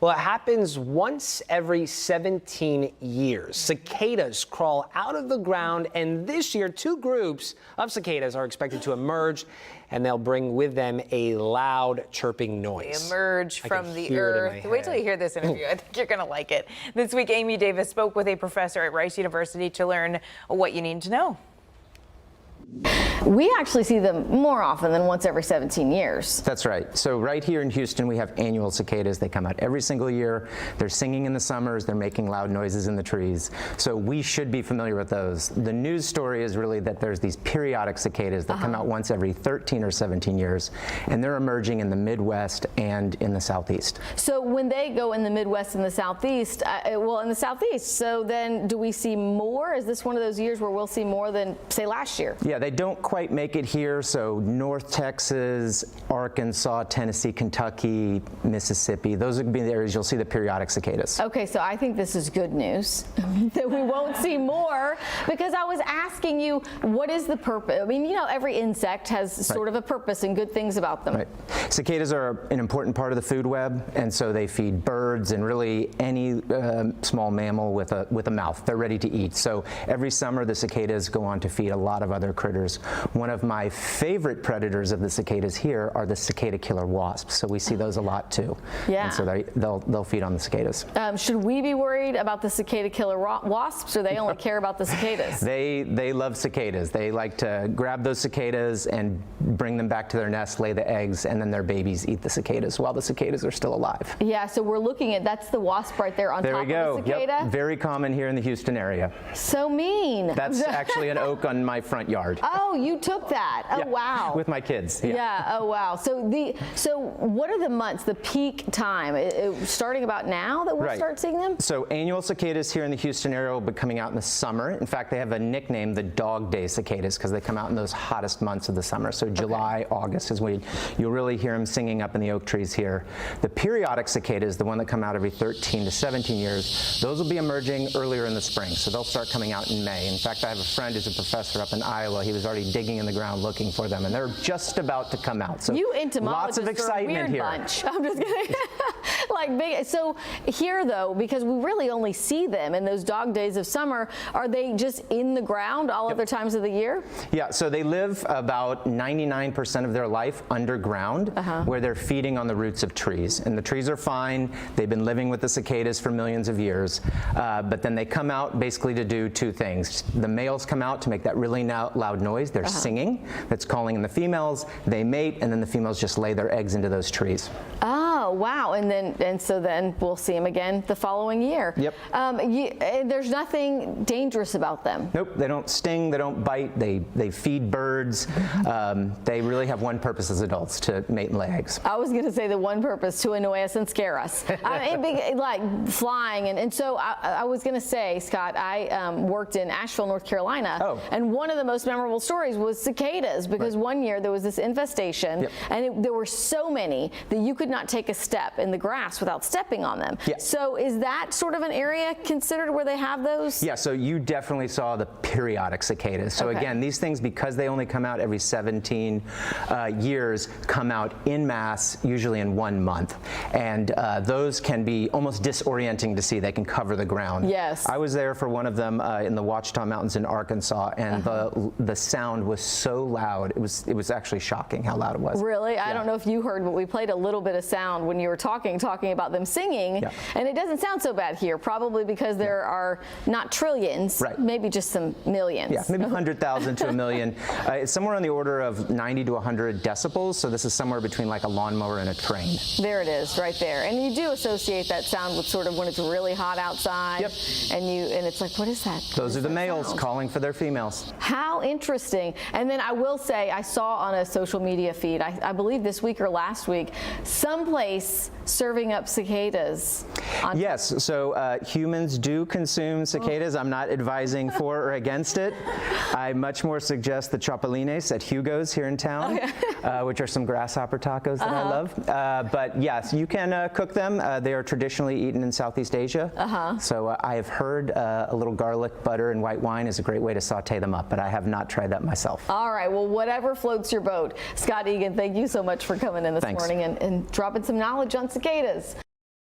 Well, it happens once every 17 years. Cicadas crawl out of the ground, and this year, 2 groups of cicadas are expected to emerge, and they'll bring with them a loud chirping noise. They emerge from the earth. Wait till you hear this interview. I think you're going to like it. This week, Amy Davis spoke with a professor at Rice University to learn what you need to know. We actually see them more often than once every 17 years. That's right. So right here in Houston, we have annual cicadas. They come out every single year. They're singing in the summers. They're making loud noises in the trees. So we should be familiar with those. The news story is really that there's these periodic cicadas that come out once every 13 or 17 years, and they're emerging in the Midwest and in the Southeast. So when they go in the Midwest and the Southeast, well, in the Southeast, so then do we see more? Is this one of those years where we'll see more than, say, last year? Yeah, they don't quite make it here. So North Texas, Arkansas, Tennessee, Kentucky, Mississippi, those would be the areas you'll see the periodic cicadas. Okay, so I think this is good news that we won't see more, because I was asking you, what is the purpose? I mean, you know, every insect has sort of a purpose and good things about them. Right. Cicadas are an important part of the food web, and so they feed birds and really any small mammal with a mouth. They're ready to eat. So every summer the cicadas go on to feed a lot of other critters. One of my favorite predators of the cicadas here are the cicada killer wasps. So we see those a lot too. Yeah. And so they'll feed on the cicadas. Should we be worried about the cicada killer wasps, or they only care about the cicadas? They love cicadas. They like to grab those cicadas and bring them back to their nest, lay the eggs, and then their babies eat the cicadas while the cicadas are still alive. Yeah, so we're looking at, that's the wasp right there on top of the cicada? Yep. Very common here in the Houston area. So mean. That's actually an oak on my front yard. Oh, you took that. Oh, yeah, wow. with my kids. Yeah. Oh, wow. So what are the months, the peak time? Starting about now that we'll start seeing them? So annual cicadas here in the Houston area will be coming out in the summer. In fact, they have a nickname, the dog day cicadas, because they come out in those hottest months of the summer. So July, August is when you'll really hear them singing up in the oak trees here. The periodic cicadas, the one that come out every 13 to 17 years, those will be emerging earlier in the spring. So they'll start coming out in May. In fact, I have a friend who's a professor up in Iowa. He was already digging in the ground looking for them, and they're just about to come out. So you entomologists lots of excitement are a weird here. Bunch. I'm just kidding. Like big. So here though, because we really only see them in those dog days of summer, are they just in the ground all other times of the year? Yeah, so they live about 99% of their life underground, where they're feeding on the roots of trees. And the trees are fine. They've been living with the cicadas for millions of years. But then they come out basically to do 2 things. The males come out to make that really loud noise. They're singing. That's calling in the females. They mate, and then the females just lay their eggs into those trees. Oh, wow. And so then we'll see them again the following year. Yep. There's nothing dangerous about them. Nope. They don't sting. They don't bite. They feed birds. They really have one purpose as adults, to mate and lay eggs. I was going to say the one purpose, to annoy us and scare us. I mean, like flying. And so I was going to say, Scott, I worked in Asheville, North Carolina. And one of the most memorable stories was cicadas, because one year there was this infestation, and there were so many that you could not take a step in the grass without stepping on them. So is that sort of an area considered where they have those? Yeah, so you definitely saw the periodic cicadas. So again, these things, because they only come out every 17 years, come out in mass, usually in 1 month. And those can be almost disorienting to see. They can cover the ground. Yes. I was there for one of them in the Ouachita Mountains in Arkansas, and the sound was so loud. It was actually shocking how loud it was. Really? Yeah. I don't know if you heard, but we played a little bit of sound when you were talking about them singing, and it doesn't sound so bad here, probably because there are not trillions, maybe just some millions. Yeah, maybe 100,000 to a million. It's somewhere on the order of 90 to 100 decibels, so this is somewhere between like a lawnmower and a train. There it is, right there. And you do associate that sound with sort of when it's really hot outside, and it's like, what is that? Those are the males calling for their females. How interesting. And then I will say, I saw on a social media feed, I believe this week or last week, someplace serving up cicadas. Yes, so humans do consume cicadas. I'm not advising for or against it. I much more suggest the chapulines at Hugo's here in town, which are some grasshopper tacos that I love. But yes, you can cook them. They are traditionally eaten in Southeast Asia. So I have heard a little garlic, butter, and white wine is a great way to saute them up, but I have not tried that myself. All right, well, whatever floats your boat. Scott Egan, thank you so much for coming in this morning and dropping some knowledge on cicadas.